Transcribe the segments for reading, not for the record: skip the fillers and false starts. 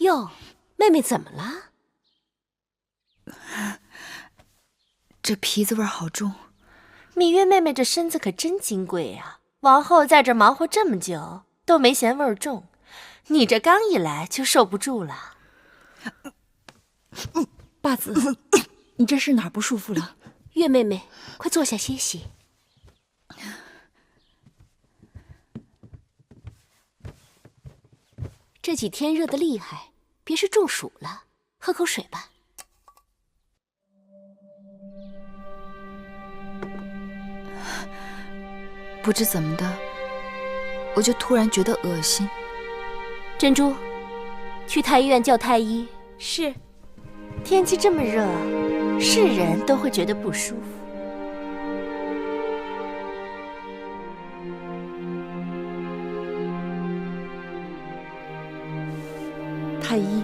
哟，妹妹怎么了？这皮子味好重。芈月妹妹这身子可真金贵呀，王后在这忙活这么久都没嫌味儿重，你这刚一来就受不住了。八子，你这是哪儿不舒服了？月妹妹，快坐下歇息。这几天热得厉害，别是中暑了，喝口水吧。不知怎么的，我就突然觉得恶心。珍珠，去太医院叫太医。是。天气这么热，是人都会觉得不舒服。太医，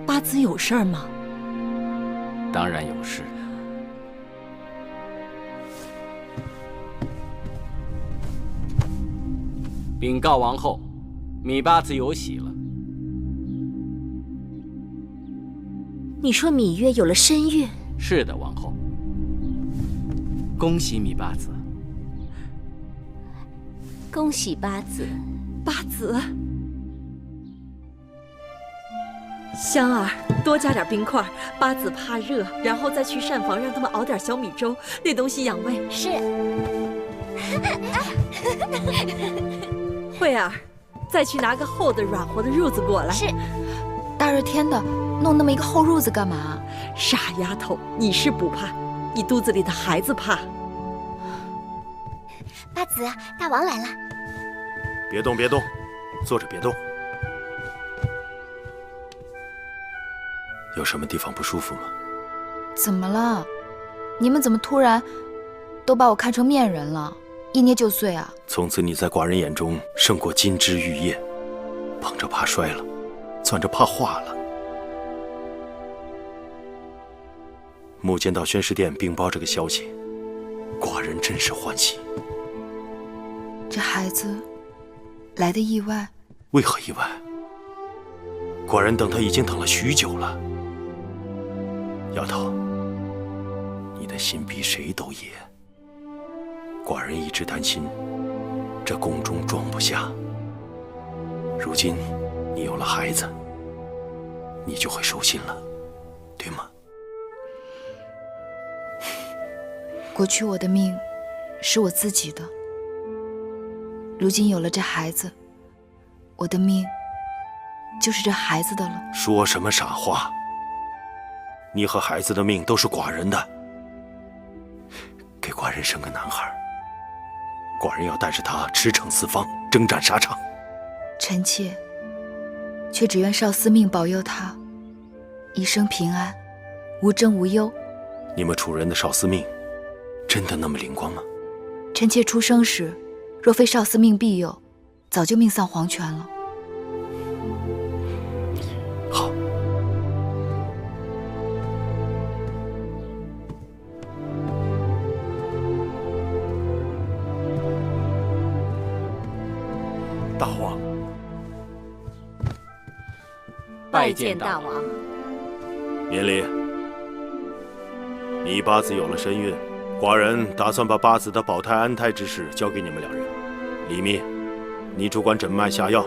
八子有事儿吗？当然有事。禀告王后，芈八子有喜了。你说芈月有了身孕？是的，王后。恭喜芈八子。恭喜八子。八子，香儿，多加点冰块，八子怕热，然后再去膳房让他们熬点小米粥，那东西养胃。是。慧儿，再去拿个厚的软和的褥子过来。是。大热天的，弄那么一个厚褥子干嘛？傻丫头，你是不怕，你肚子里的孩子怕。八子，大王来了。别动，别动，坐着别动。有什么地方不舒服吗？怎么了？你们怎么突然都把我看成面人了？一捏就碎啊！从此你在寡人眼中胜过金枝玉叶，捧着怕摔了，攥着怕化了。木见到宣室殿禀报这个消息，寡人真是欢喜。这孩子来的意外？为何意外？寡人等他已经等了许久了。丫头，你的心比谁都野。寡人一直担心这宫中装不下，如今你有了孩子，你就会收心了，对吗？过去我的命是我自己的，如今有了这孩子，我的命就是这孩子的了。说什么傻话！你和孩子的命都是寡人的，给寡人生个男孩，寡人要带着他驰骋四方，征战沙场。臣妾却只愿少司命保佑他一生平安，无争无忧。你们楚人的少司命真的那么灵光吗？臣妾出生时，若非少司命庇佑，早就命丧黄泉了。好。大王，拜见大王。免礼。芈八子有了身孕，寡人打算把八子的保胎安胎之事交给你们两人。李密，你主管诊脉下药，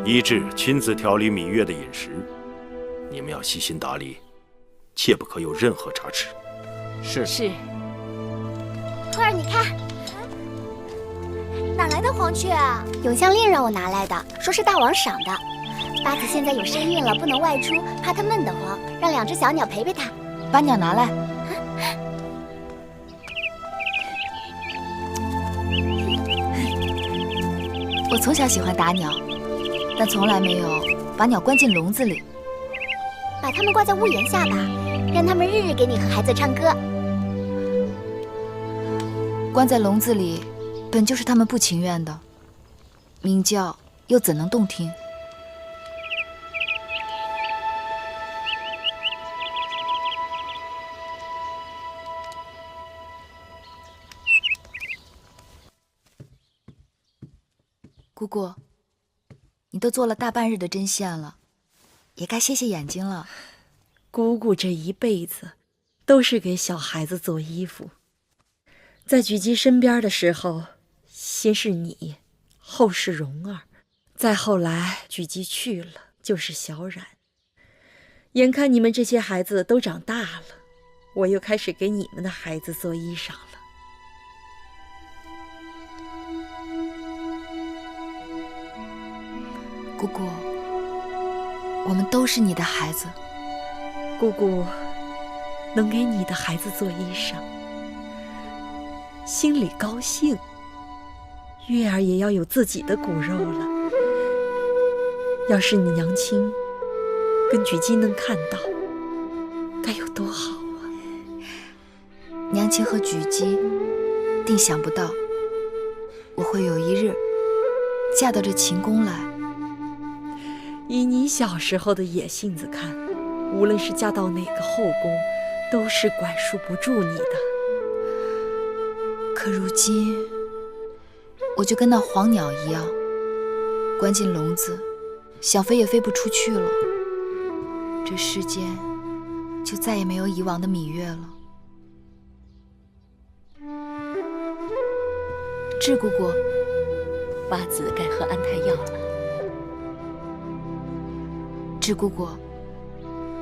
医治亲自调理芈月的饮食。你们要细心打理，切不可有任何差池。是。是。慧儿，你看，哪来的黄雀啊？永香令让我拿来的，说是大王赏的。八子现在有身孕了，不能外出，怕它闷得慌，让两只小鸟陪陪它。把鸟拿来。我从小喜欢打鸟，但从来没有把鸟关进笼子里。把它们挂在屋檐下吧，让它们日日给你和孩子唱歌。关在笼子里，本就是他们不情愿的，鸣叫又怎能动听？姑姑，你都做了大半日的针线了，也该歇歇眼睛了。姑姑这一辈子都是给小孩子做衣服，在举基身边的时候，先是你，后是蓉儿，再后来举基去了，就是小冉。眼看你们这些孩子都长大了，我又开始给你们的孩子做衣裳了。姑姑，我们都是你的孩子。姑姑能给你的孩子做衣裳，心里高兴。月儿也要有自己的骨肉了。要是你娘亲跟举基能看到，该有多好啊！娘亲和举基定想不到，我会有一日嫁到这秦宫来。以你小时候的野性子看，无论是嫁到哪个后宫，都是管束不住你的。可如今，我就跟那黄鸟一样，关进笼子，想飞也飞不出去了。这世间就再也没有以往的芈月了。智姑姑，八子该喝安胎药了。智姑姑，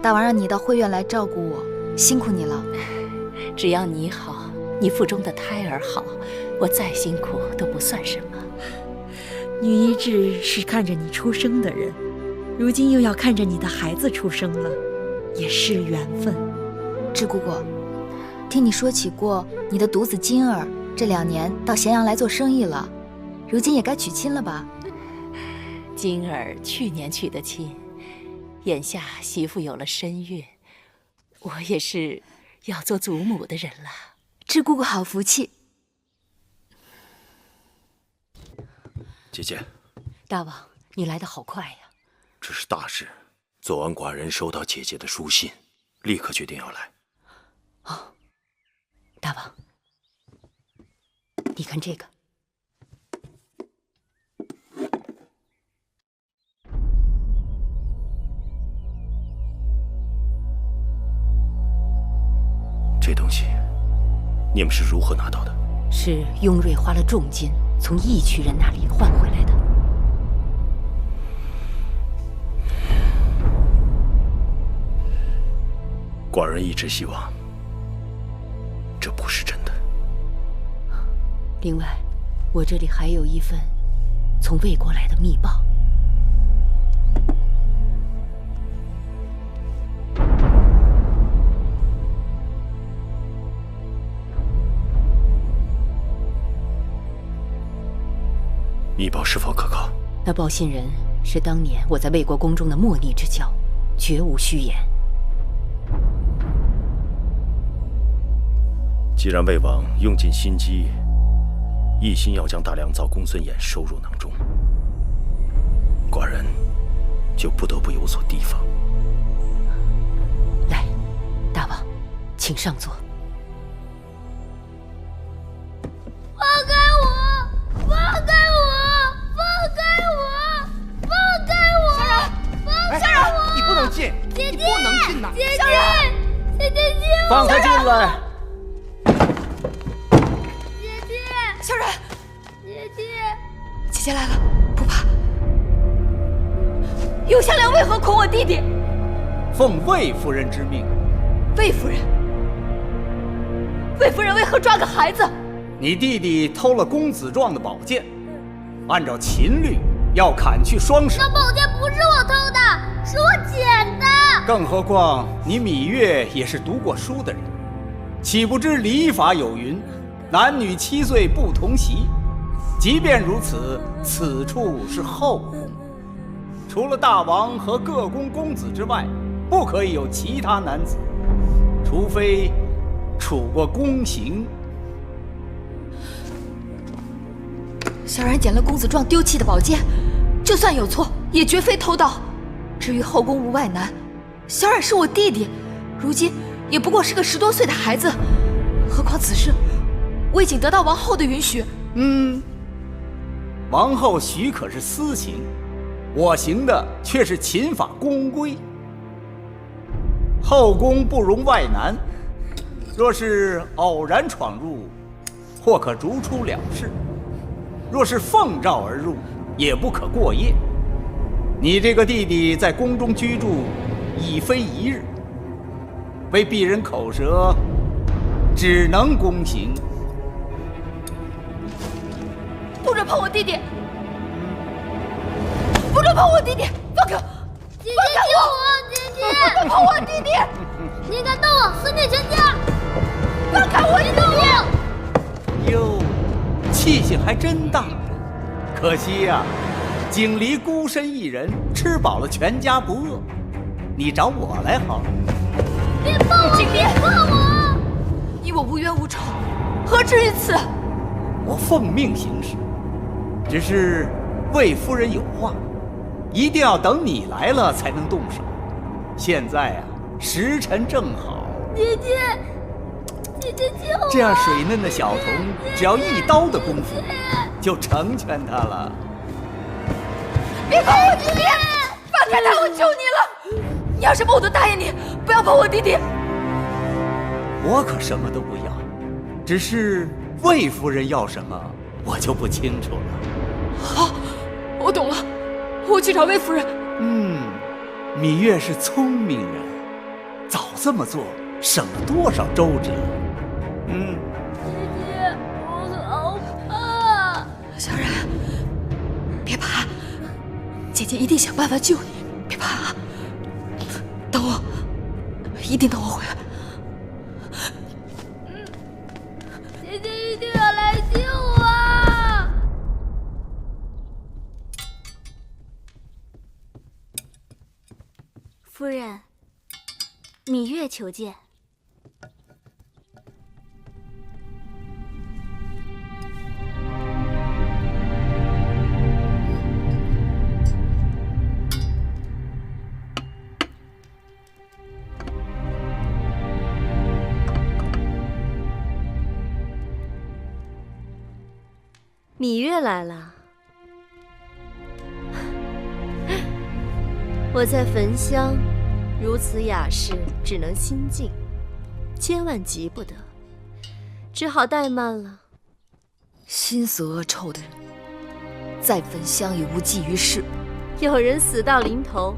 大王让你到慧院来照顾我，辛苦你了。只要你好，你腹中的胎儿好，我再辛苦都不算什么。女医治是看着你出生的人，如今又要看着你的孩子出生了，也是缘分。智姑姑，听你说起过你的独子金儿这2年到咸阳来做生意了，如今也该娶亲了吧？金儿去年娶的亲，眼下媳妇有了身孕，我也是要做祖母的人了。智姑姑好福气。姐姐，大王，你来得好快呀！这是大事。昨晚寡人收到姐姐的书信，立刻决定要来。哦，大王，你看这个。这东西，你们是如何拿到的？是雍瑞花了重金从义渠人那里换回来的。寡人一直希望这不是真的。另外，我这里还有一份从魏国来的密报。密报是否可靠？那报信人是当年我在魏国宫中的莫逆之交，绝无虚言。既然魏王用尽心机，一心要将大良造公孙衍收入囊中，寡人就不得不有所提防。来，大王，请上座。放开我！放开我！放开我！放开我！小冉，放开我！你不能进，姐姐，你不能进呐！姐姐，姐姐，放他进来！姐姐，小冉，姐姐，姐姐来了，不怕。永香莲为何恐我弟弟？奉魏夫人之命，魏夫人，魏夫人为何抓个孩子？你弟弟偷了公子状的宝剑，按照秦律要砍去双手。那宝剑不是我偷的，是我捡的。更何况你芈月也是读过书的人，岂不知礼法有云，男女7岁不同席。即便如此，此处是后宫，除了大王和各宫公子之外，不可以有其他男子，除非处过宫刑。小冉捡了公子状丢弃的宝剑，就算有错，也绝非偷盗。至于后宫无外男，小冉是我弟弟，如今也不过是个10多岁的孩子。何况此事，我已经得到王后的允许。王后许可是私情，我行的却是秦法宫规。后宫不容外男，若是偶然闯入，或可逐出了事；若是奉诏而入，也不可过夜。你这个弟弟在宫中居住，已非一日，为避人口舌，只能宫刑。不准碰我弟弟！不准碰我弟弟！放开！姐姐救我！姐姐，不准碰我弟弟！你敢动我，死你全家！放开我弟弟！哟，气性还真大。可惜呀，景离孤身一人，吃饱了全家不饿。你找我来好了。别碰我！别碰我！你我无冤无仇，何至于此？我奉命行事，只是魏夫人有话，一定要等你来了才能动手。现在啊，时辰正好。姐姐，姐姐救我！这样水嫩的小童，只要一刀的功夫，就成全他了。别碰我弟弟！放开他！我求你了！你要什么我都答应你，不要碰我弟弟。我可什么都不要，只是魏夫人要什么，我就不清楚了。好，我懂了，我去找魏夫人。芈月是聪明人，早这么做，省了多少周折。姐姐，我好怕。小冉，别怕，姐姐一定想办法救你，别怕啊！等我，一定等我回来。姐姐一定要来救我！夫人，芈月求见。芈月来了。我在焚香，如此雅事只能心静，千万急不得，只好怠慢了。心思恶臭的人，再焚香也无济于事。有人死到临头，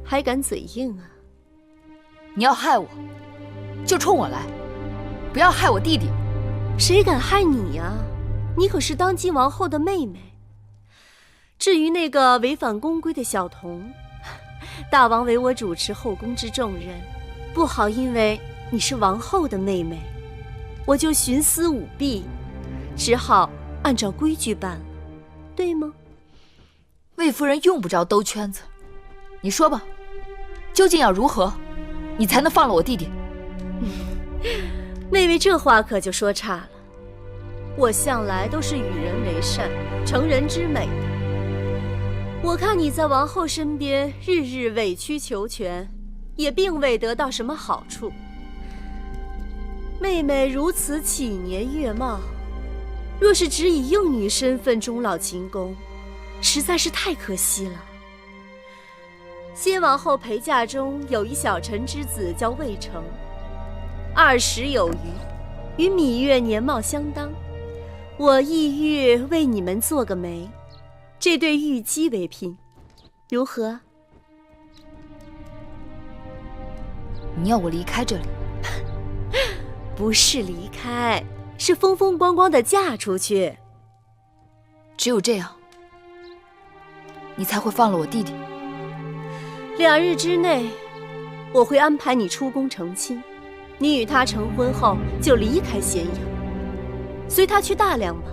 还敢嘴硬啊？你要害我，就冲我来，不要害我弟弟。谁敢害你呀？你可是当今王后的妹妹。至于那个违反宫规的小童，大王委我主持后宫之重任，不好因为你是王后的妹妹，我就徇私舞弊，只好按照规矩办了，对吗？魏夫人用不着兜圈子，你说吧，究竟要如何，你才能放了我弟弟？妹妹这话可就说差了，我向来都是与人为善，成人之美的。我看你在王后身边日日委曲求全，也并未得到什么好处。妹妹如此启年月貌，若是只以幼女身份终老秦宫，实在是太可惜了。先王后陪嫁中有一小臣之子叫魏成，20有余，与芈月年貌相当，我意欲为你们做个媒，这对玉姬为聘，如何？你要我离开这里？不是离开，是风风光光的嫁出去。只有这样，你才会放了我弟弟。2日之内，我会安排你出宫成亲，你与他成婚后就离开咸阳，随他去大梁吧。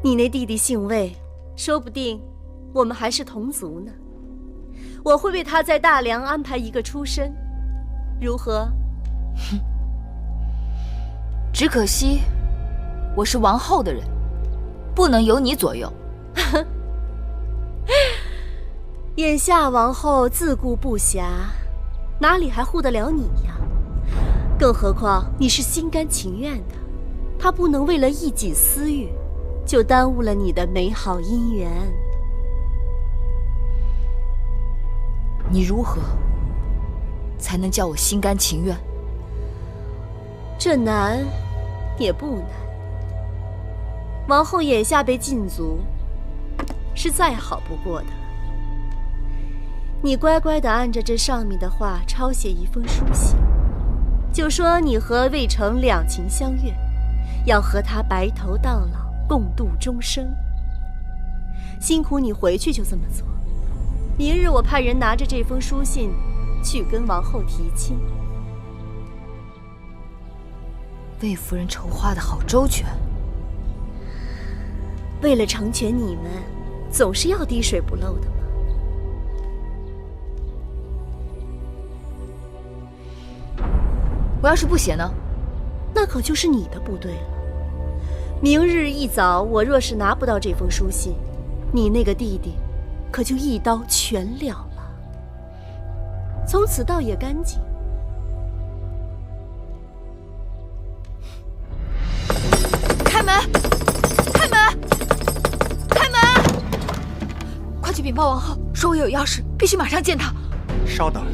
你那弟弟姓魏，说不定我们还是同族呢。我会为他在大梁安排一个出身，如何？只可惜我是王后的人，不能由你左右。眼下王后自顾不暇，哪里还护得了你呀？更何况你是心甘情愿的，她不能为了一己私欲，就耽误了你的美好姻缘。你如何才能叫我心甘情愿？这难也不难。王后眼下被禁足，是再好不过的。你乖乖地按着这上面的话抄写一封书信，就说你和魏成两情相悦，要和他白头到老，共度终生。辛苦你回去就这么做。明日我派人拿着这封书信去跟王后提亲。魏夫人筹划的好周全。为了成全你们，总是要滴水不漏的嘛。我要是不写呢？那可就是你的不对了。明日一早，我若是拿不到这封书信，你那个弟弟可就一刀全了了，从此倒也干净。开门！开门！开门！快去禀报王后，说我有要事，必须马上见她。稍等。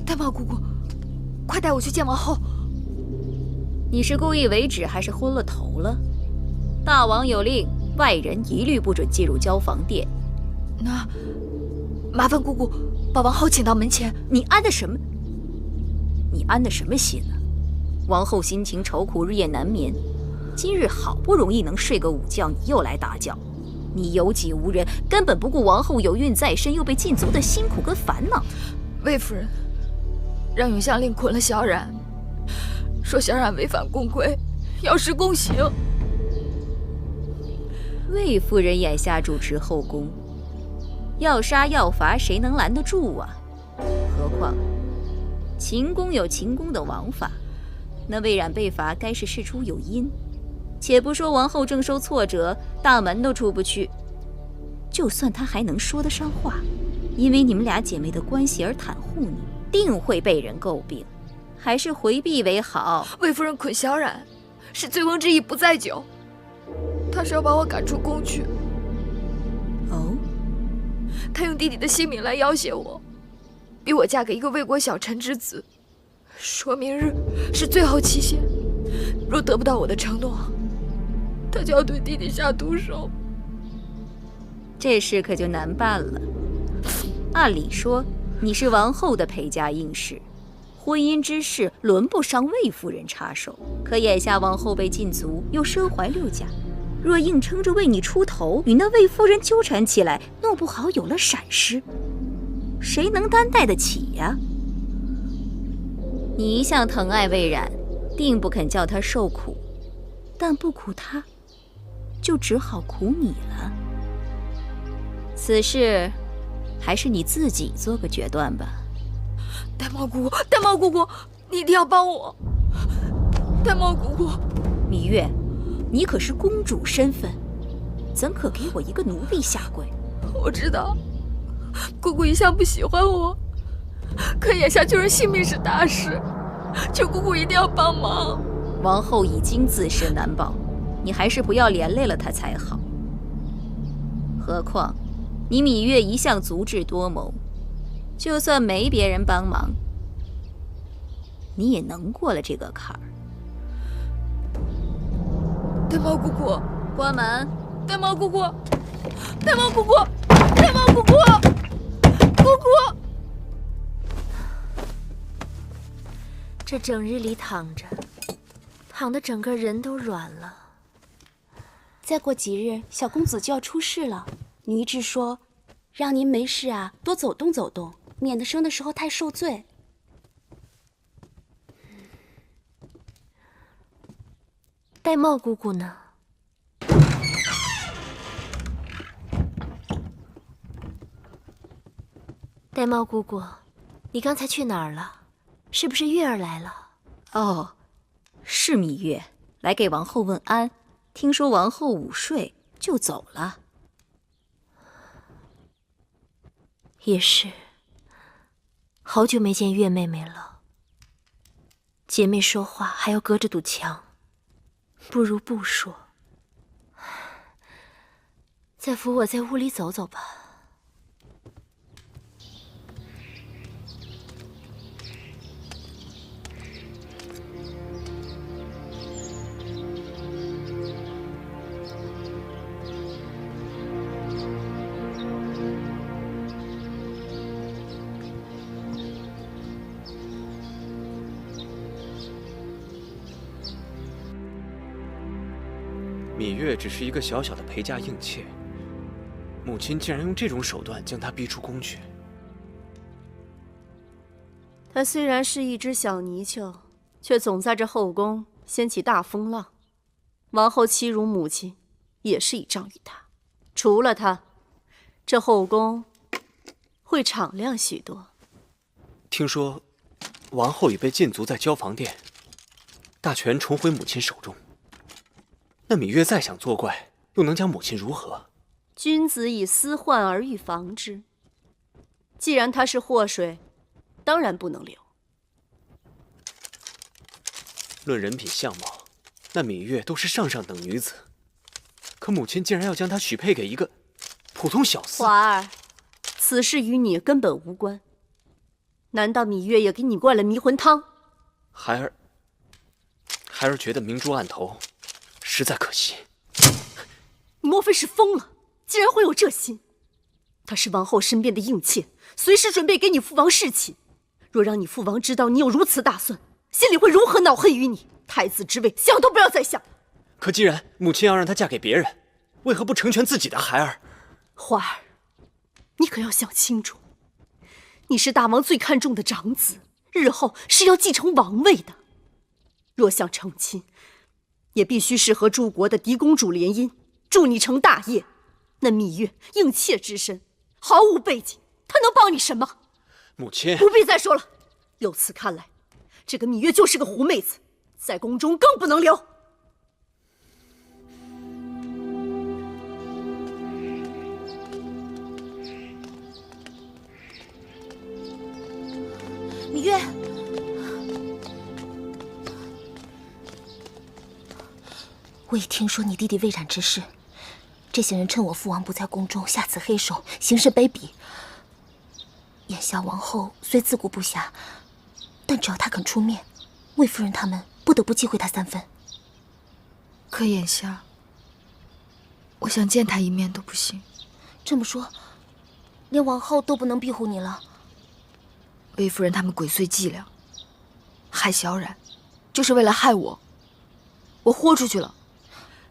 戴帽姑姑，快带我去见王后。你是故意为止，还是昏了头了？大王有令，外人一律不准进入交房殿。那麻烦姑姑把王后请到门前。你安的什么？你安的什么心啊？王后心情愁苦，日夜难眠。今日好不容易能睡个午觉，你又来打搅。你有己无人，根本不顾王后有孕在身，又被禁足的辛苦跟烦恼。魏夫人让永相令捆了小冉，说小冉违反宫规，要施宫刑。魏夫人眼下主持后宫，要杀要罚，谁能拦得住啊？何况秦宫有秦宫的王法，那魏冉被罚，该是事出有因。且不说王后正受挫折，大门都出不去，就算她还能说得上话，因为你们俩姐妹的关系而袒护你，定会被人诟病，还是回避为好。魏夫人捆小冉，是醉翁之意不在酒，她是要把我赶出宫去。哦，她用弟弟的性命来要挟我，逼我嫁给一个魏国小臣之子，说明日是最后期限，若得不到我的承诺，她就要对弟弟下毒手。这事可就难办了。按理说，你是王后的陪嫁应试，婚姻之事轮不上魏夫人插手。可眼下王后被禁足，又身怀6甲，若硬撑着为你出头，与那魏夫人纠缠起来，弄不好有了闪失，谁能担待得起呀？你一向疼爱魏冉，定不肯叫她受苦，但不苦她，就只好苦你了。此事还是你自己做个决断吧。戴帽姑姑，戴帽姑姑，你一定要帮我。戴帽姑姑，芈月，你可是公主身份，怎可给我一个奴婢下跪？我知道，姑姑一向不喜欢我，可眼下救人性命是大事，求姑姑一定要帮忙。王后已经自身难保，你还是不要连累了她才好。何况你芈月一向足智多谋，就算没别人帮忙，你也能过了这个坎儿。戴帽姑姑，关门！戴帽姑姑，戴帽姑姑，戴帽姑姑，姑姑。这整日里躺着，躺得整个人都软了。再过几日，小公子就要出世了。女医治说，让您没事啊，多走动走动，免得生的时候太受罪。戴帽姑姑呢？戴帽姑姑，你刚才去哪儿了？是不是月儿来了？哦，是芈月，来给王后问安。听说王后午睡就走了。也是，好久没见月妹妹了。姐妹说话还要隔着堵墙，不如不说。再扶我在屋里走走吧。芈月只是一个小小的陪嫁应妾，母亲竟然用这种手段将她逼出宫去。她虽然是一只小泥鳅，却总在这后宫掀起大风浪。王后欺辱母亲，也是倚仗于她。除了她，这后宫会敞亮许多。听说，王后已被禁足在交房殿，大权重回母亲手中。那芈月再想作怪，又能将母亲如何？君子以私患而预防之。既然她是祸水，当然不能留。论人品相貌，那芈月都是上上等女子，可母亲竟然要将她许配给一个普通小厮。华儿，此事与你根本无关。难道芈月也给你灌了迷魂汤？孩儿觉得明珠暗投，实在可惜。你莫非是疯了？竟然会有这心！她是王后身边的应妾，随时准备给你父王侍寝。若让你父王知道你有如此打算，心里会如何恼恨于你？太子之位，想都不要再想。可既然母亲要让她嫁给别人，为何不成全自己的孩儿？花儿，你可要想清楚，你是大王最看重的长子，日后是要继承王位的。若想成亲，也必须是和诸国的嫡公主联姻，助你成大业。那芈月应妾之身，毫无背景，她能帮你什么？母亲，不必再说了。由此看来，这个芈月就是个狐妹子，在宫中更不能留。芈月，我已听说你弟弟魏冉之事，这些人趁我父王不在宫中下此黑手，行事卑鄙。眼下王后虽自顾不暇，但只要她肯出面，魏夫人他们不得不忌讳她3分。可眼下，我想见她一面都不行。这么说，连王后都不能庇护你了？魏夫人他们鬼祟伎俩，害小冉，就是为了害我。我豁出去了，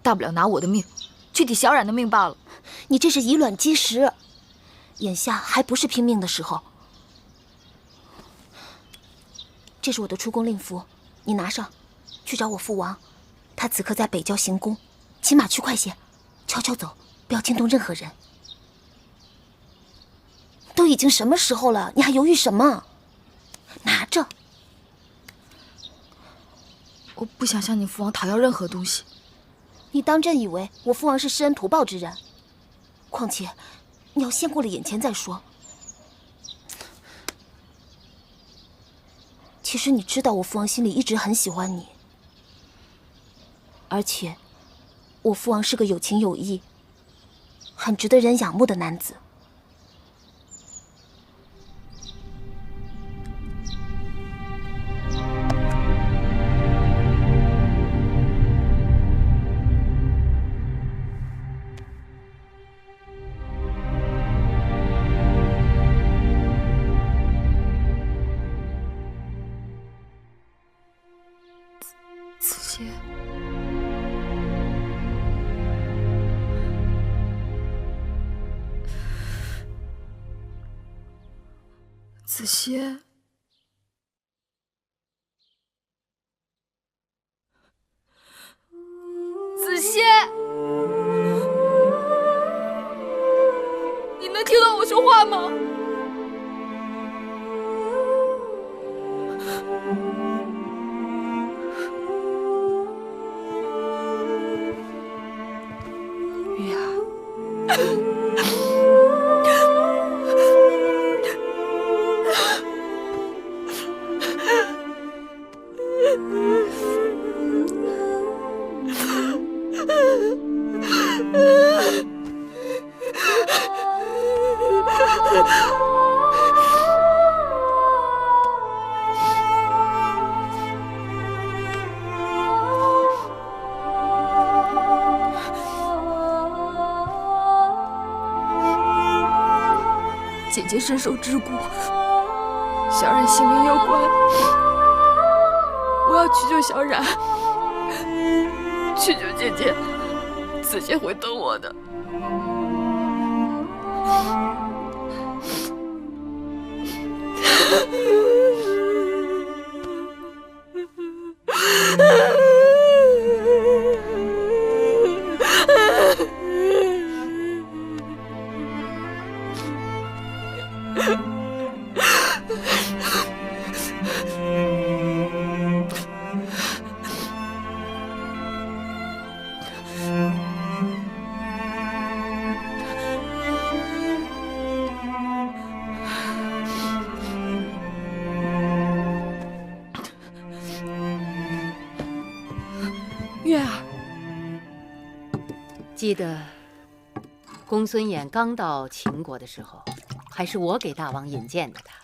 大不了拿我的命去抵小冉的命罢了。你这是以卵击石，眼下还不是拼命的时候。这是我的出宫令符，你拿上，去找我父王。他此刻在北郊行宫，骑马去快些，悄悄走，不要惊动任何人。都已经什么时候了，你还犹豫什么？拿着。我不想向你父王讨要任何东西。你当真以为我父王是施恩图报之人？况且，你要先过了眼前再说。其实你知道，我父王心里一直很喜欢你，而且，我父王是个有情有义、很值得人仰慕的男子。子歇，子歇，你能听到我说话吗？月儿。姐身受之苦，小冉性命攸关，我要去救小冉，去救姐姐，子姐会等我的。月儿，记得公孙衍刚到秦国的时候，还是我给大王引荐的他。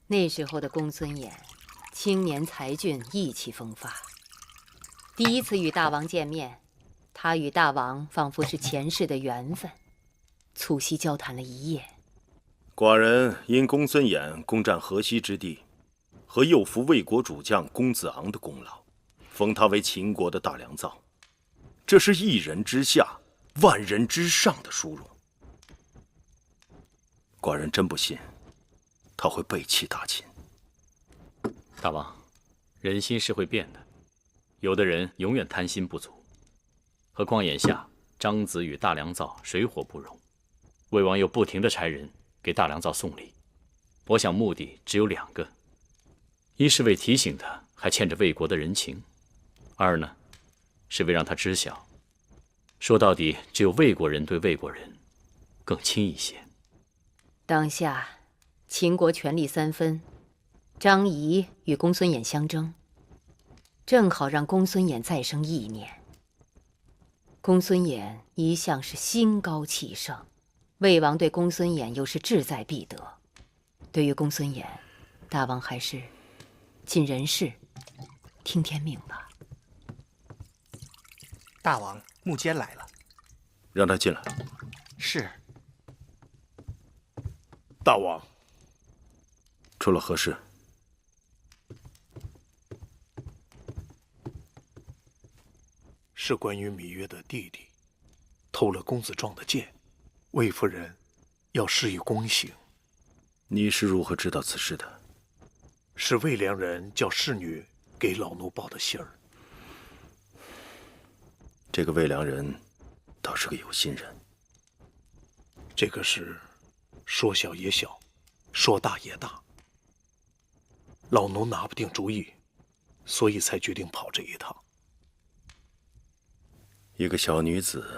那时候的公孙衍，青年才俊，意气风发。第一次与大王见面，他与大王仿佛是前世的缘分，促膝交谈了一夜。寡人因公孙衍攻占河西之地，和诱俘魏国主将公子昂的功劳，封他为秦国的大良造，这是一人之下，万人之上的殊荣。寡人真不信他会背弃大秦。大王，人心是会变的，有的人永远贪心不足。何况眼下张子与大良造水火不容，魏王又不停地差人给大良造送礼，我想目的只有两个：一是为提醒他还欠着魏国的人情；二呢，是为让他知晓，说到底只有魏国人对魏国人更亲一些。当下秦国权力三分，张仪与公孙衍相争，正好让公孙衍再生意念。公孙衍一向是心高气盛，魏王对公孙衍又是志在必得。对于公孙衍，大王还是尽人事，听天命吧。大王，穆坚来了。让他进来。是。大王，出了何事？是关于芈月的弟弟偷了公子壮的剑，魏夫人要施以宫刑。你是如何知道此事的？是魏良人叫侍女给老奴报的信儿。这个魏良人倒是个有心人。这个事说小也小，说大也大，老奴拿不定主意，所以才决定跑这一趟。一个小女子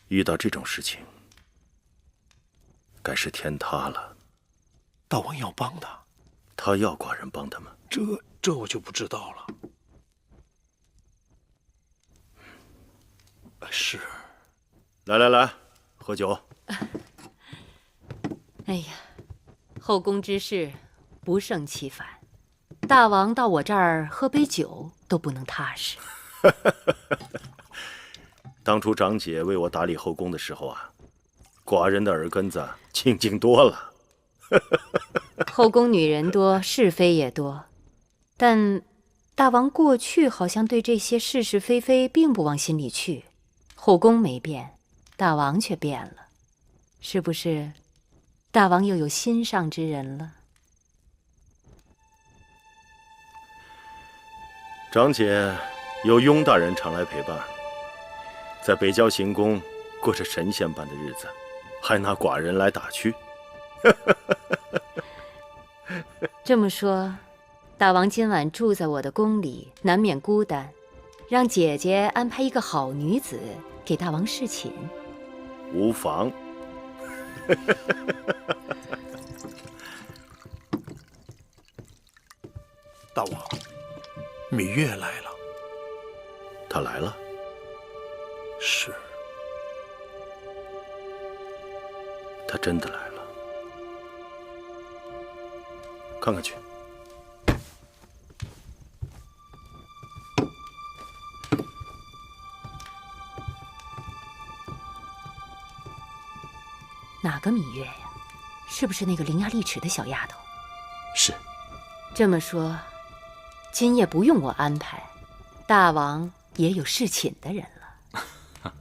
遇到这种事情，该是天塌了。大王要帮他，他要寡人帮他吗？这我就不知道了。是。来，喝酒。哎呀，后宫之事不胜其烦，大王到我这儿喝杯酒都不能踏实。当初长姐为我打理后宫的时候啊，寡人的耳根子清净多了。后宫女人多，是非也多，但大王过去好像对这些是是非非并不往心里去。后宫没变，大王却变了，是不是？大王又有心上之人了？长姐有雍大人常来陪伴，在北郊行宫过着神仙般的日子，还拿寡人来打趣。这么说，大王今晚住在我的宫里，难免孤单，让姐姐安排一个好女子给大王侍寝。无妨。大王，芈月来了。她来了？是。她真的来了。看看去。哪个芈月呀？是不是那个伶牙俐齿的小丫头？是。这么说，今夜不用我安排，大王也有侍寝的人了。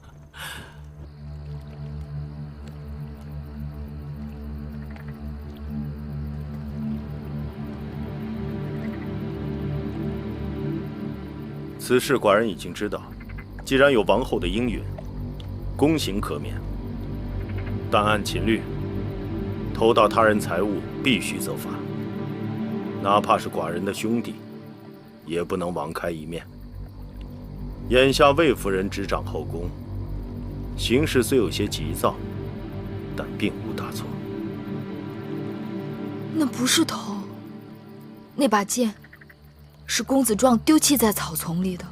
此事寡人已经知道，既然有王后的应允，宫刑可免，但按秦律，偷盗他人财物必须责罚，哪怕是寡人的兄弟，也不能网开一面。眼下魏夫人执掌后宫，行事虽有些急躁，但并无大错。那不是偷，那把剑是公子壮丢弃在草丛里的，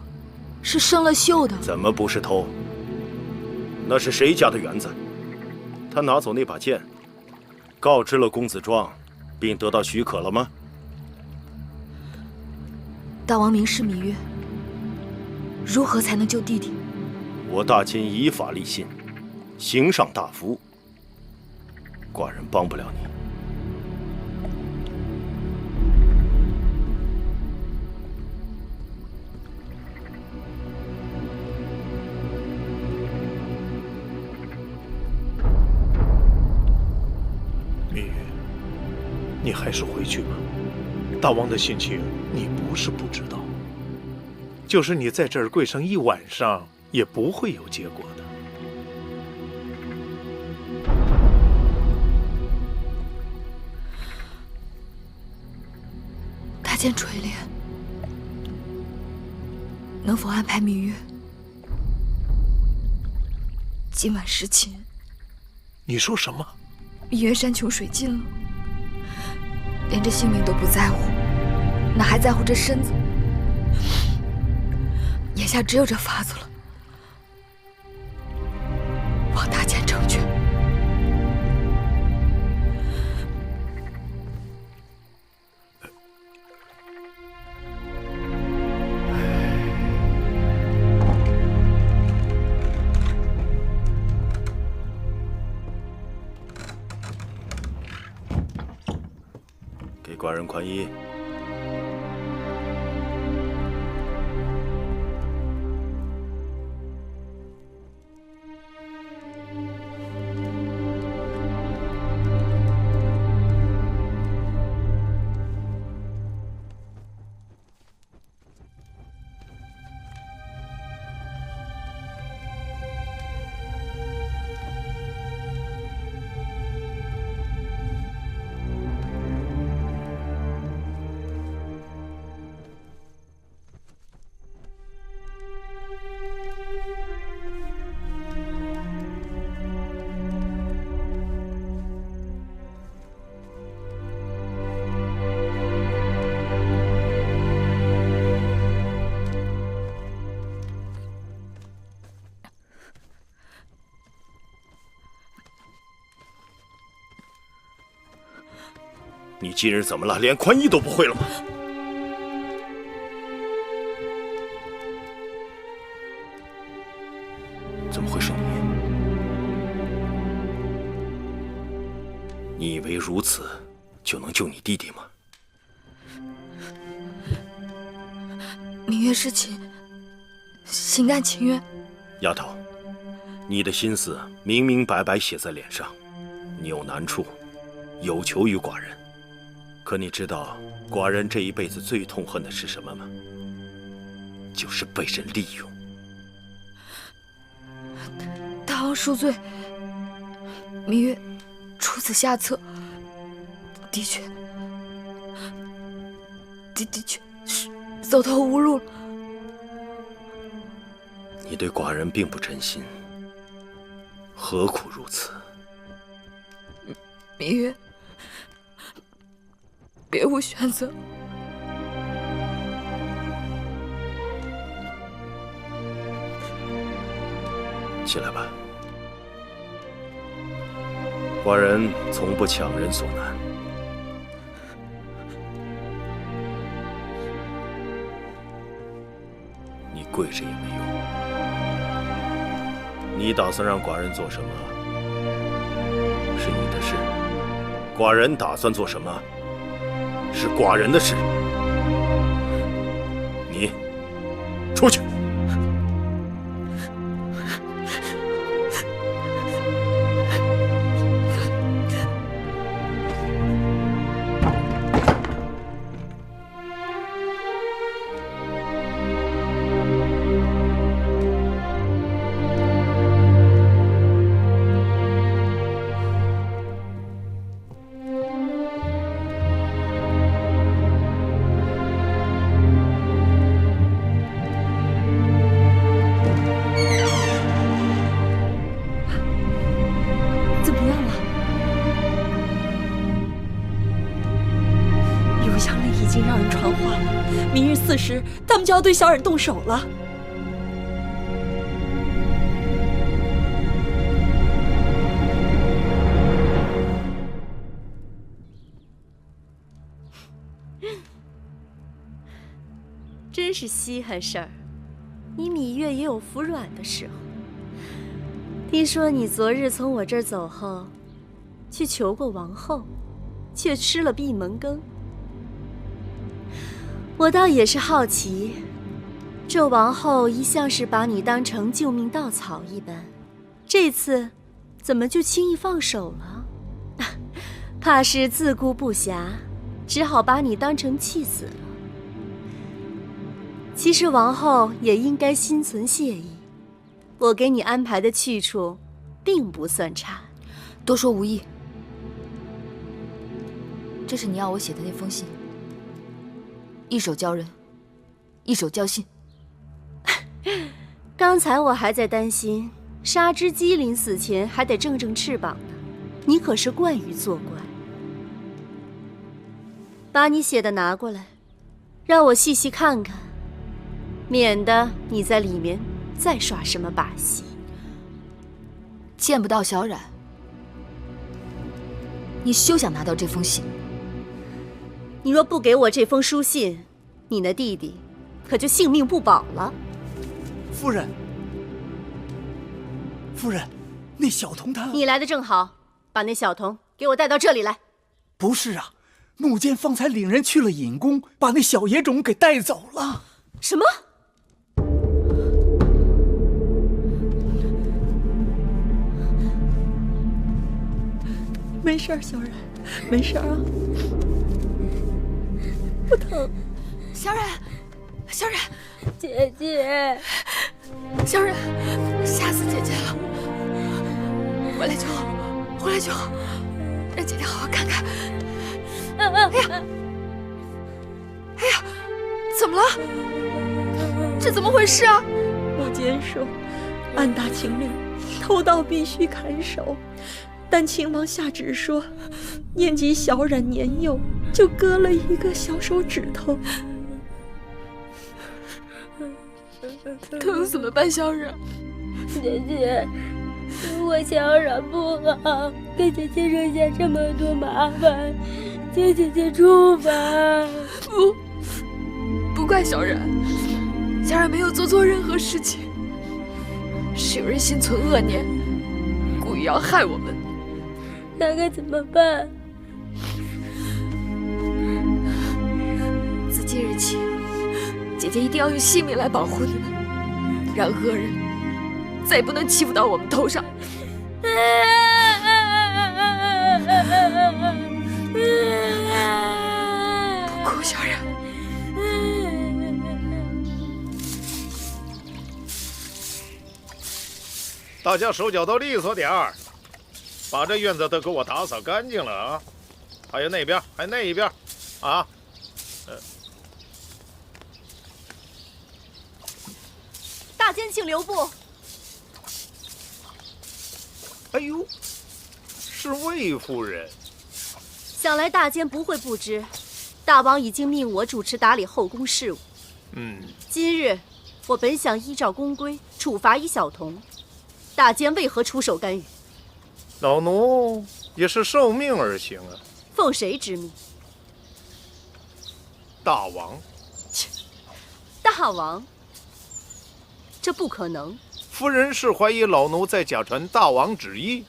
是生了锈的。怎么不是偷？那是谁家的园子？他拿走那把剑，告知了公子壮，并得到许可了吗？大王明示芈月，如何才能救弟弟？我大秦以法立信，刑上大夫，寡人帮不了你。芈月，你还是回去吧。大王的心情你不是不知道，就是你在这儿跪上一晚上，也不会有结果的。大剑垂怜，能否安排芈月今晚侍寝？你说什么？芈月山穷水尽了，连这性命都不在乎，哪还在乎这身子？眼下只有这法子了，望大剑成全。给寡人宽衣。你今日怎么了？连宽衣都不会了吗？怎么会是你？你以为如此就能救你弟弟吗？芈月侍寝，心甘情愿。丫头，你的心思明明白白写在脸上，你有难处，有求于寡人。可你知道寡人这一辈子最痛恨的是什么吗？就是被人利用。大王恕罪，芈月出此下策，的确是走投无路了。你对寡人并不真心，何苦如此？芈月，别无选择。起来吧，寡人从不强人所难。你跪着也没用。你打算让寡人做什么？是你的事，寡人打算做什么，是寡人的事。你出去。4时，他们就要对小冉动手了。真是稀罕事儿，你芈月也有服软的时候。听说你昨日从我这儿走后，去求过王后，却吃了闭门羹。我倒也是好奇，这王后一向是把你当成救命稻草一般，这次怎么就轻易放手了？怕是自顾不暇，只好把你当成弃子了。其实王后也应该心存谢意，我给你安排的去处并不算差。多说无益，这是你要我写的那封信。一手交人，一手交信。刚才我还在担心杀只鸡临死前还得正正翅膀呢，你可是惯于作怪。把你写的拿过来，让我细细看看，免得你在里面再耍什么把戏。见不到小冉，你休想拿到这封信。你若不给我这封书信，你那弟弟可就性命不保了。夫人，夫人，那小童他……你来的正好，把那小童给我带到这里来。不是啊，怒剑方才领人去了隐宫，把那小野种给带走了。什么？没事儿，小冉，没事儿啊。不疼。小冉，小冉，姐姐，小冉，吓死姐姐了！回来就好，回来就好，让姐姐好好看看。哎呀，哎呀，怎么了？这怎么回事啊？母监说，按大秦令，偷盗必须砍手。但秦王下旨说，念及小冉年幼，就割了一个小手指头。疼死了吧，小冉！姐姐，我小冉不好，给姐姐惹下这么多麻烦，请姐姐处罚。不怪小冉，小冉没有做错任何事情，是有人心存恶念，故意要害我们。那该怎么办？自今日起，姐姐一定要用性命来保护你们，让恶人再也不能欺负到我们头上。不哭，小冉。大家手脚都利索点儿，把这院子都给我打扫干净了啊！还有那边，还有那一边，啊！大监请留步。哎呦，是魏夫人。想来大监不会不知，大王已经命我主持打理后宫事务。今日我本想依照宫规处罚一小童，大监为何出手干预？老奴也是受命而行啊。奉谁之命？大王。大王？这不可能。夫人是怀疑老奴在假传大王旨意？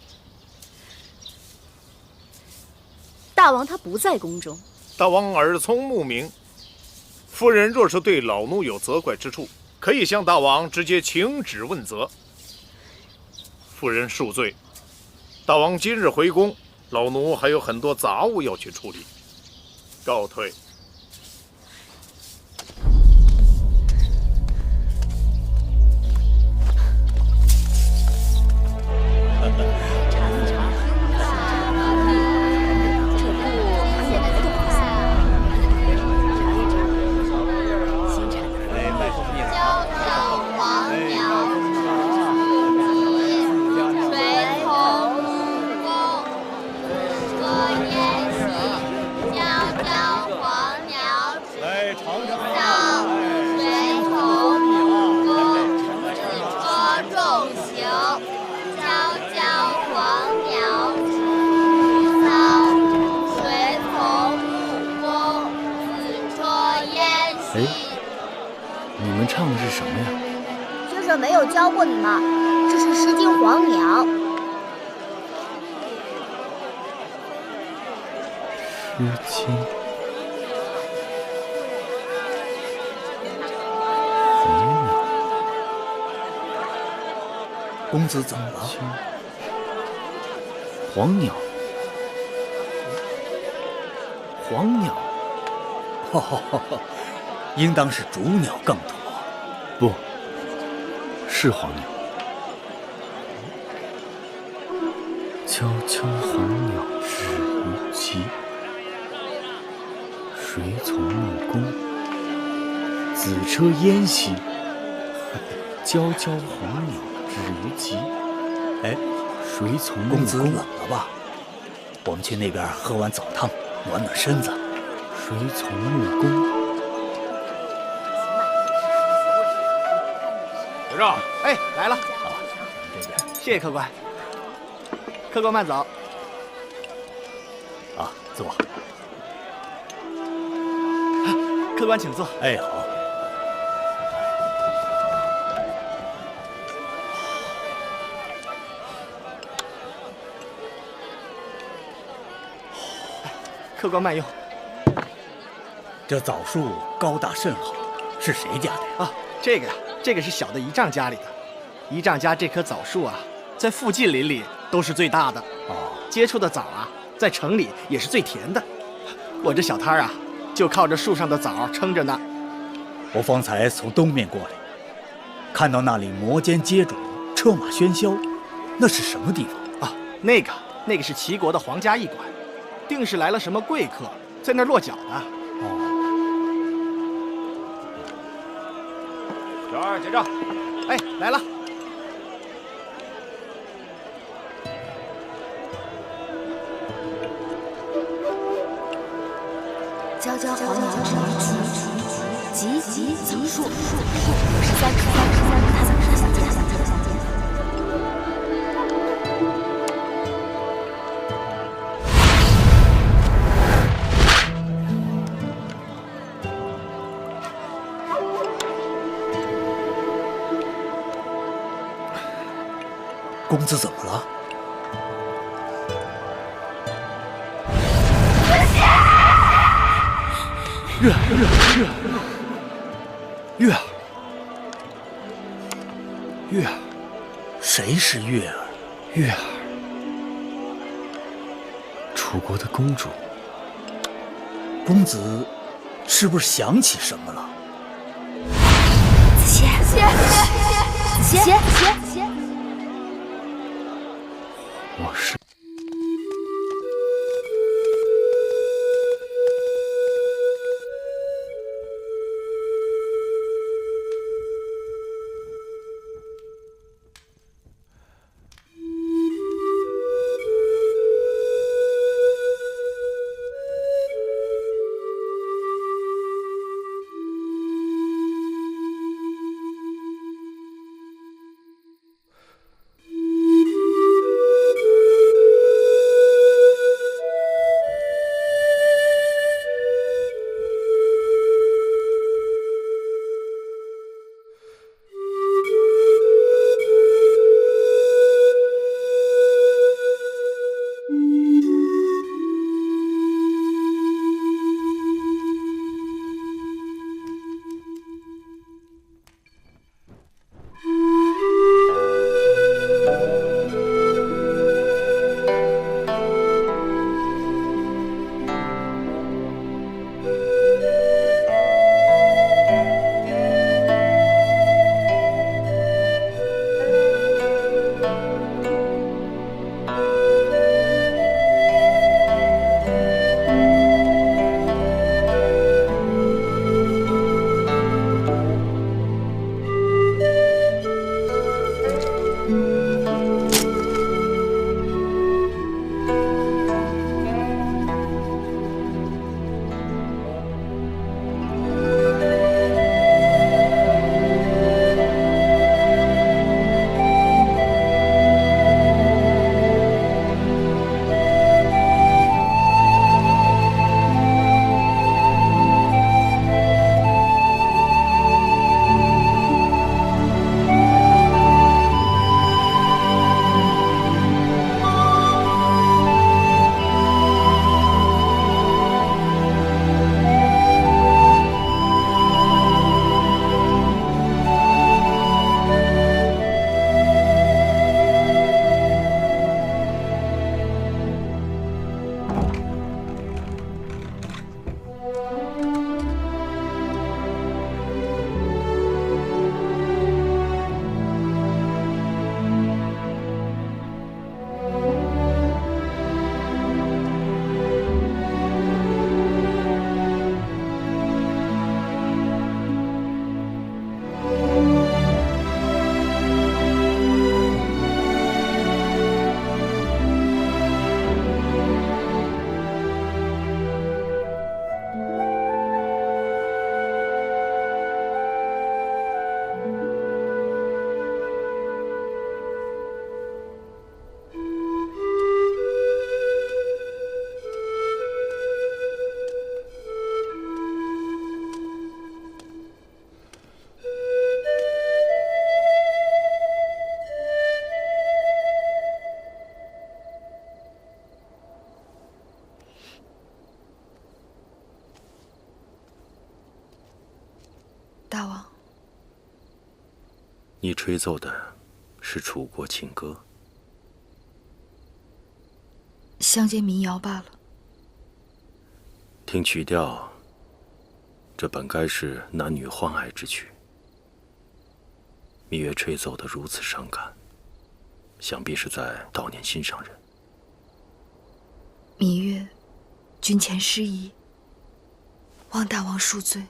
大王他不在宫中。大王耳聪目明，夫人若是对老奴有责怪之处，可以向大王直接请旨问责。夫人恕罪，大王今日回宫，老奴还有很多杂物要去处理，告退。你们唱的是什么呀？学生没有教过你吗？这是《诗经·黄鸟》。诗经。黄鸟。公子怎么了？黄鸟。黄鸟。应当是竹鸟更妥。不，是黄鸟。悄悄黄鸟止于棘，谁从木工？子车燕兮。悄悄黄鸟止于棘。哎，谁从木工？公子冷了吧？我们去那边喝碗澡汤，暖暖身子。谁从木工？有肉，哎，来了。这边，谢谢客官。客官慢走。啊，坐。客官请坐。哎，好。客官慢用。这枣树高大甚好，是谁家的呀？啊，这个呀，这个是小的姨丈家里的。姨丈家这棵枣树啊，在附近邻里都是最大的。哦，结出的枣啊，在城里也是最甜的。我这小摊儿啊，就靠着树上的枣撑着呢。我方才从东面过来，看到那里摩肩接踵，车马喧嚣，那是什么地方啊？那个是齐国的皇家驿馆，定是来了什么贵客，在那儿落脚的。哦。小二结账。哎，来了。悄悄黄鸟止于棘，棘枣树，53他怎么说相见？公子怎么了？月儿，谁是月儿？月儿，楚国的公主。公子是不是想起什么了？子歇，我是。大王，你吹奏的是楚国情歌，乡间民谣罢了。听曲调，这本该是男女欢爱之曲。芈月吹奏得如此伤感，想必是在悼念心上人。芈月，君前失仪，望大王恕罪。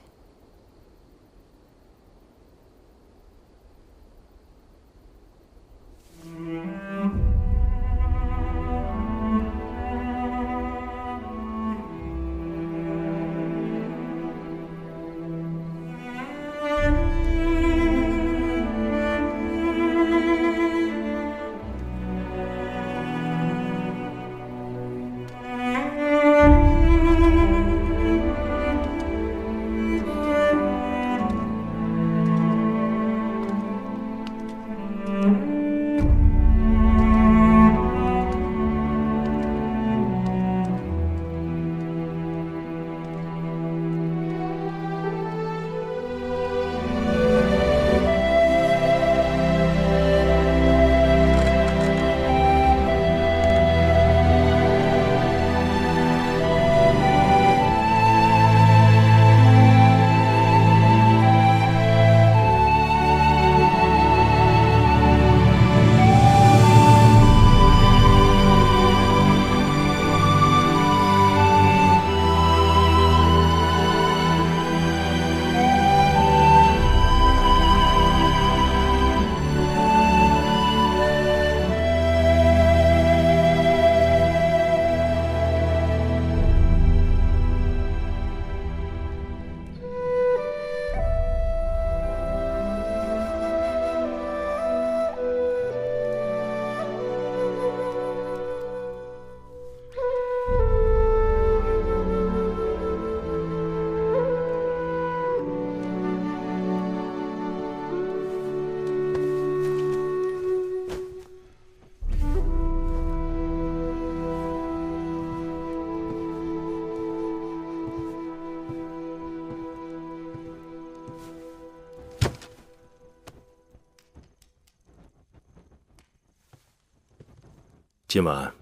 今晚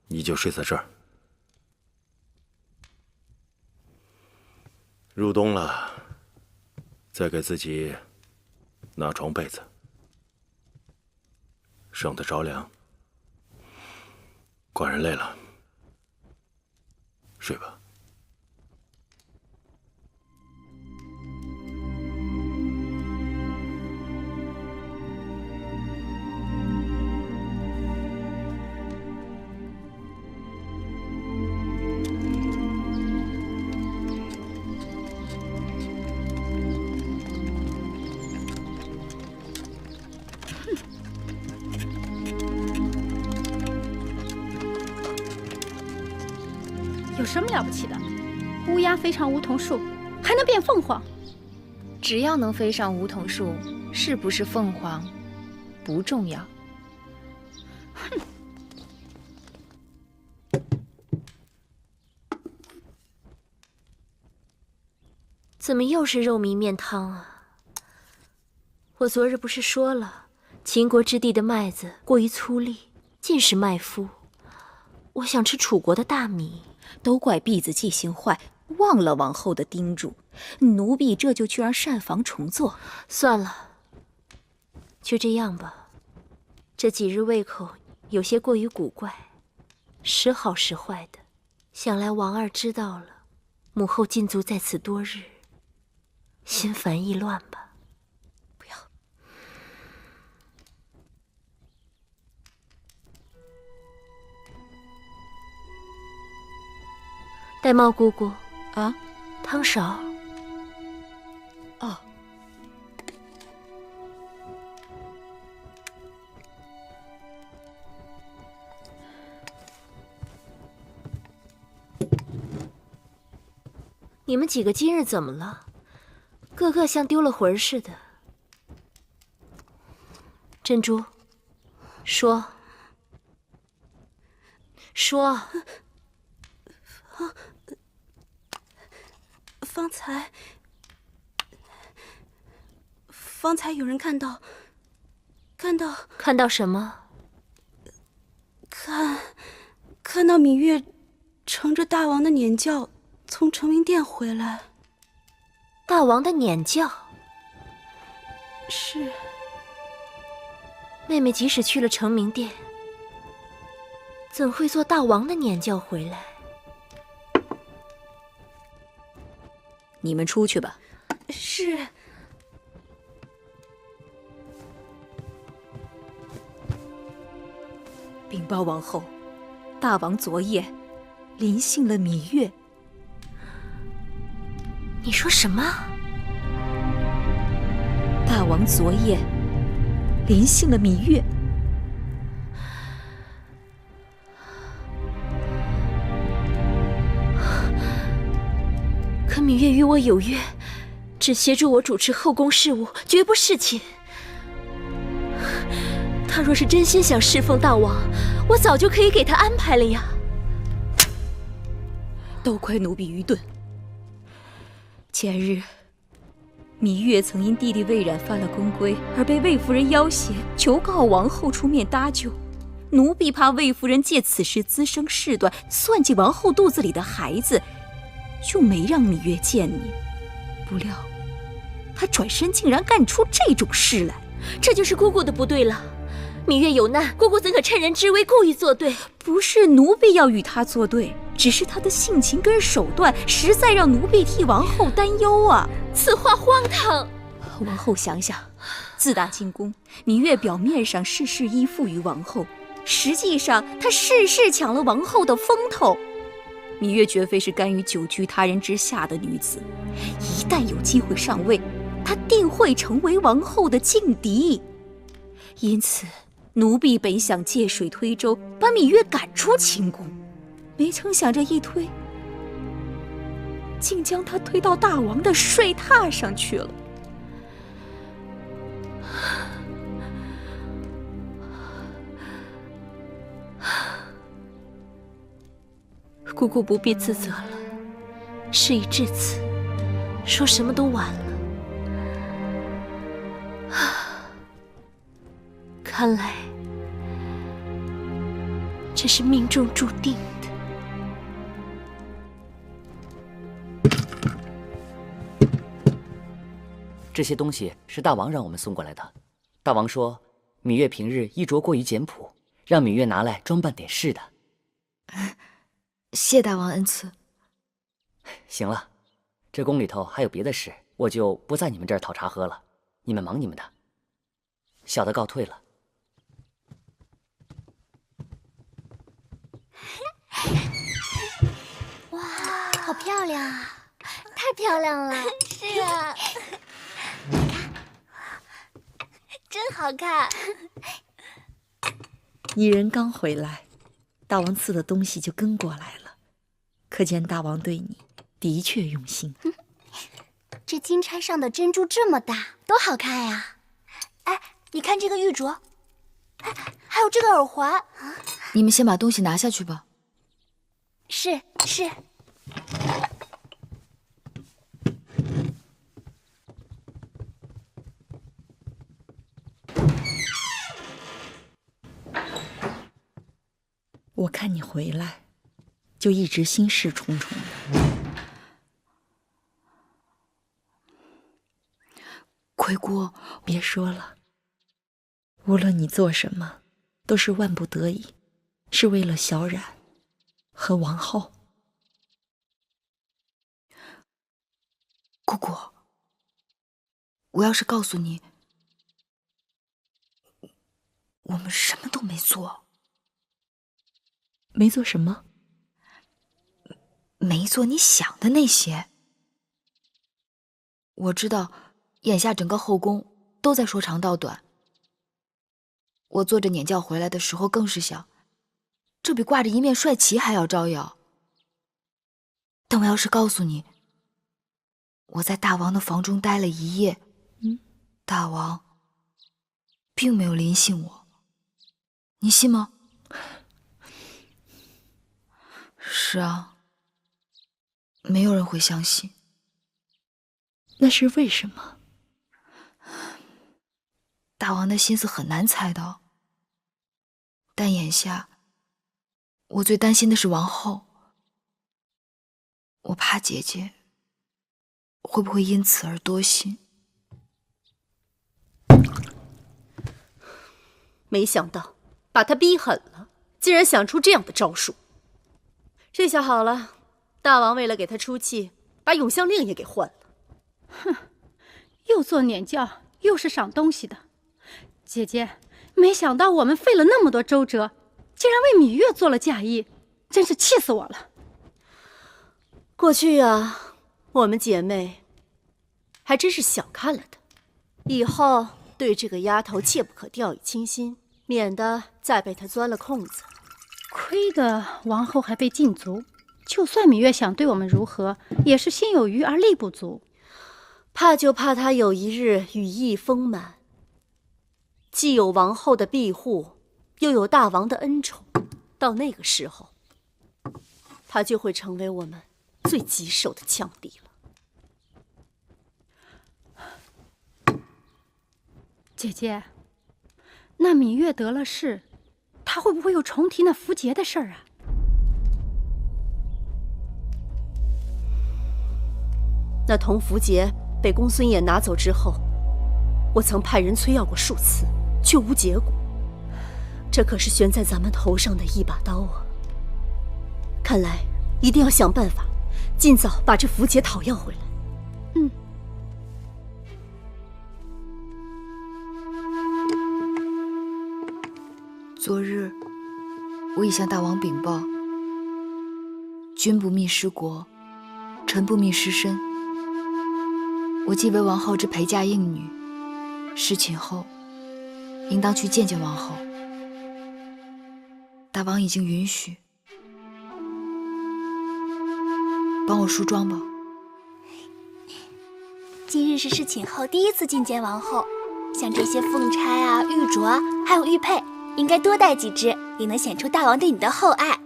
你就睡在这儿。入冬了，再给自己拿床被子，省得着凉。寡人累了，睡吧。有什么了不起的？乌鸦飞上梧桐树，还能变凤凰。只要能飞上梧桐树，是不是凤凰不重要。哼！怎么又是肉糜面汤啊？我昨日不是说了，秦国之地的麦子过于粗粝，尽是麦麸。我想吃楚国的大米。都怪婢子记性坏，忘了王后的叮嘱。奴婢这就去让膳房重做。算了，就这样吧。这几日胃口有些过于古怪，时好时坏的。想来王二知道了，母后禁足在此多日，心烦意乱吧。玳瑁姑姑啊，汤勺。哦。你们几个今日怎么了？个个像丢了魂似的。珍珠，说。说。方才有人看到什么？看到芈月乘着大王的辇轿从成明殿回来。大王的辇轿？是。妹妹即使去了成明殿，怎会坐大王的辇轿回来？你们出去吧。是。禀报王后，大王昨夜临幸了芈月。你说什么？大王昨夜临幸了芈月。可芈月与我有约，只协助我主持后宫事务，绝不侍寝。他若是真心想侍奉大王，我早就可以给他安排了呀。都怪奴婢愚钝。前日，芈月曾因弟弟魏冉犯了宫规，而被魏夫人要挟，求告王后出面搭救。奴婢怕魏夫人借此事滋生事端，算计王后肚子里的孩子，就没让芈月见你。不料，她转身竟然干出这种事来，这就是姑姑的不对了。芈月有难，姑姑怎可趁人之危故意作对？不是奴婢要与她作对，只是她的性情跟手段实在让奴婢替王后担忧啊！此话荒唐。王后想想，自打进宫，芈月表面上事事依附于王后，实际上她事事抢了王后的风头。芈月绝非是甘于久居他人之下的女子，一旦有机会上位，她定会成为王后的劲敌。因此，奴婢本想借水推舟，把芈月赶出寝宫，没成想这一推，竟将她推到大王的睡榻上去了。姑姑不必自责了，事已至此，说什么都晚了。看来这是命中注定的。这些东西是大王让我们送过来的。大王说，芈月平日衣着过于简朴，让芈月拿来装扮点事的。谢大王恩赐。行了，这宫里头还有别的事，我就不在你们这儿讨茶喝了。你们忙你们的，小的告退了。哇，好漂亮啊！太漂亮了。是啊，你看，真好看。一人刚回来，大王赐的东西就跟过来了，可见大王对你的确用心。这金钗上的珍珠这么大，多好看呀！哎，你看这个玉镯，哎，还有这个耳环。你们先把东西拿下去吧。是。我看你回来，就一直心事重重的。魁姑，别说了，无论你做什么，都是万不得已，是为了小冉和王后。姑姑，我要是告诉你，我们什么都没做。没做什么？没做你想的那些。我知道，眼下整个后宫都在说长道短。我坐着辇轿回来的时候，更是想，这比挂着一面帅旗还要招摇。但我要是告诉你，我在大王的房中待了一夜，大王并没有临幸我，你信吗？是啊，没有人会相信。那是为什么？大王的心思很难猜到，但眼下我最担心的是王后。我怕姐姐会不会因此而多心。没想到把他逼狠了，竟然想出这样的招数。这下好了，大王为了给他出气，把永香令也给换了。哼，又做撵教，又是赏东西的。姐姐，没想到我们费了那么多周折，竟然为芈月做了嫁衣，真是气死我了。过去啊，我们姐妹还真是小看了她，以后对这个丫头切不可掉以轻心，免得再被她钻了空子。亏得王后还被禁足，就算芈月想对我们如何，也是心有余而力不足。怕就怕她有一日羽翼丰满，既有王后的庇护，又有大王的恩宠，到那个时候，她就会成为我们最棘手的强敌了。姐姐，那芈月得了势，她会不会又重提那符节的事儿啊？那铜符节被公孙衍拿走之后，我曾派人催要过数次，却无结果。这可是悬在咱们头上的一把刀啊！看来一定要想办法，尽早把这符节讨要回来。嗯。昨日我已向大王禀报，君不密失国，臣不密失身。我既为王后之陪嫁应女，侍寝后应当去见见王后。大王已经允许，帮我梳妆吧。今日是侍寝后第一次觐见王后，像这些凤钗啊、玉镯啊，还有玉佩，应该多带几只，也能显出大王对你的厚爱。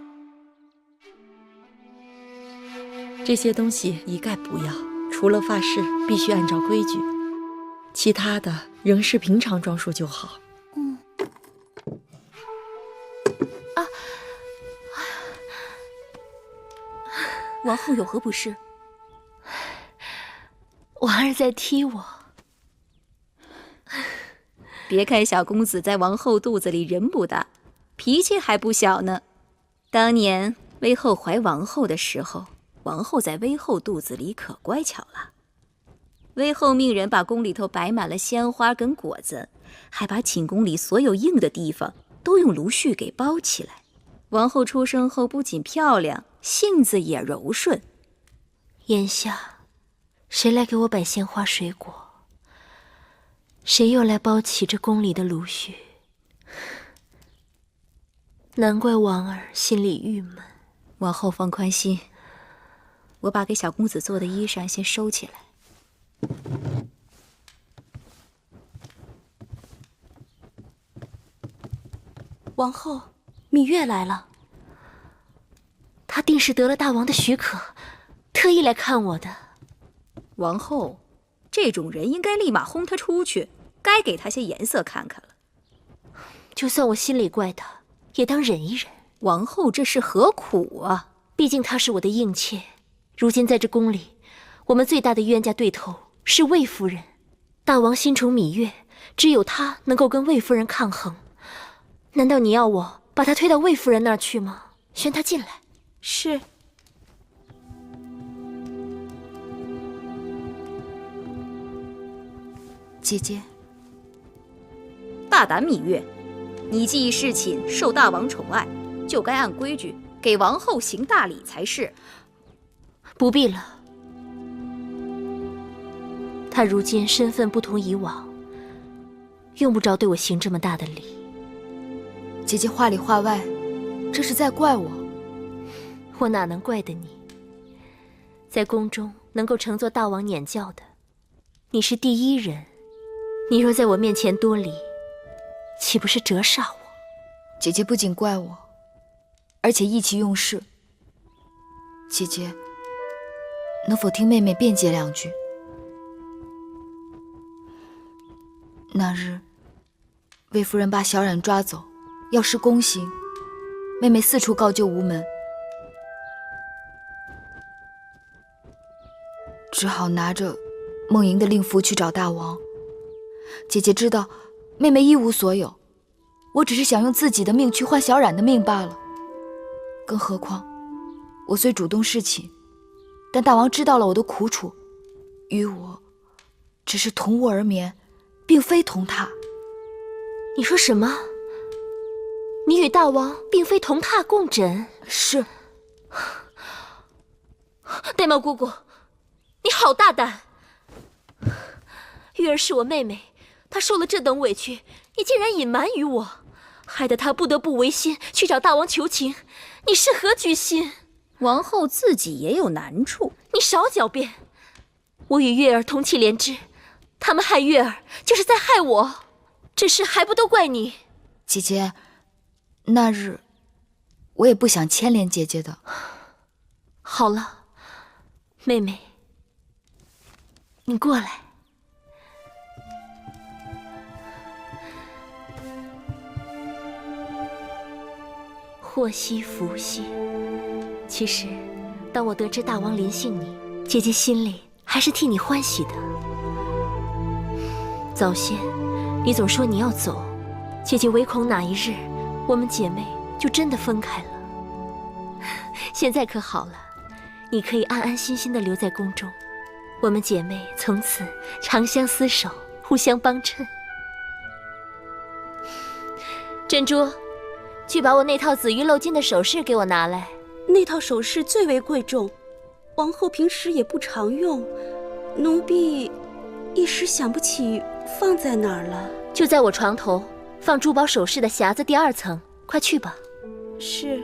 这些东西一概不要，除了发饰必须按照规矩，其他的仍是平常装束就好。王后有何不适？王儿在踢我。别看小公子在王后肚子里人不大，脾气还不小呢。当年威后怀王后的时候，王后在威后肚子里可乖巧了。威后命人把宫里头摆满了鲜花跟果子，还把寝宫里所有硬的地方都用芦絮给包起来。王后出生后不仅漂亮，性子也柔顺。眼下，谁来给我摆鲜花水果？谁又来包起这宫里的芦絮？难怪王儿心里郁闷。王后放宽心，我把给小公子做的衣裳先收起来。王后，芈月来了。她定是得了大王的许可，特意来看我的。王后，这种人应该立马轰他出去，该给他些颜色看看了。就算我心里怪他，也当忍一忍。王后这是何苦啊？毕竟她是我的应妾，如今在这宫里，我们最大的冤家对头是魏夫人。大王心宠芈月，只有她能够跟魏夫人抗衡。难道你要我把她推到魏夫人那儿去吗？宣她进来。是。姐姐，大胆芈月，你既已侍寝，受大王宠爱，就该按规矩给王后行大礼才是。不必了，她如今身份不同以往，用不着对我行这么大的礼。姐姐话里话外，这是在怪我。我哪能怪得你？在宫中能够乘坐大王辇轿的，你是第一人。你若在我面前多礼，岂不是折煞我？姐姐不仅怪我，而且意气用事。姐姐，能否听妹妹辩解两句？那日，魏夫人把小冉抓走，要施宫刑，妹妹四处告救无门，只好拿着梦莹的令符去找大王。姐姐知道妹妹一无所有，我只是想用自己的命去换小冉的命罢了。更何况我虽主动侍寝，但大王知道了我的苦楚，与我只是同卧而眠，并非同榻。你说什么？你与大王并非同榻共枕？是。玳瑁姑姑，你好大胆！玉儿是我妹妹，她受了这等委屈，你竟然隐瞒于我，害得她不得不违心去找大王求情，你是何居心？王后自己也有难处，你少狡辩！我与月儿同气连枝，他们害月儿就是在害我，这事还不都怪你？姐姐，那日我也不想牵连姐姐的。好了，妹妹，你过来。祸兮福兮。其实，当我得知大王临幸你，姐姐心里还是替你欢喜的。早先，你总说你要走，姐姐唯恐哪一日，我们姐妹就真的分开了。现在可好了，你可以安安心心的留在宫中，我们姐妹从此长相厮守，互相帮衬。珍珠，去把我那套紫玉镂金的首饰给我拿来。那套首饰最为贵重，王后平时也不常用，奴婢一时想不起放在哪儿了。就在我床头放珠宝首饰的匣子第2层，快去吧。是。